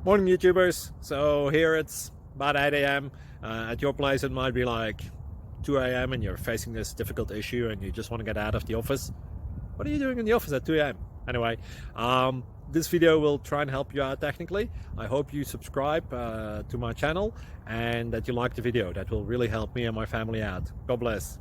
Morning, YouTubers. So here it's about 8 a.m. At your place, it might be like 2 a.m. and you're facing this difficult issue and you just want to get out of the office. What are you doing in the office at 2 a.m.? Anyway, this video will try and help you out technically. I hope you subscribe to my channel and that you like the video. That will really help me and my family out. God bless.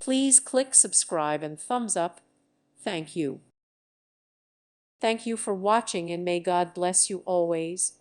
Please click subscribe and thumbs up. Thank you. Thank you for watching and may God bless you always.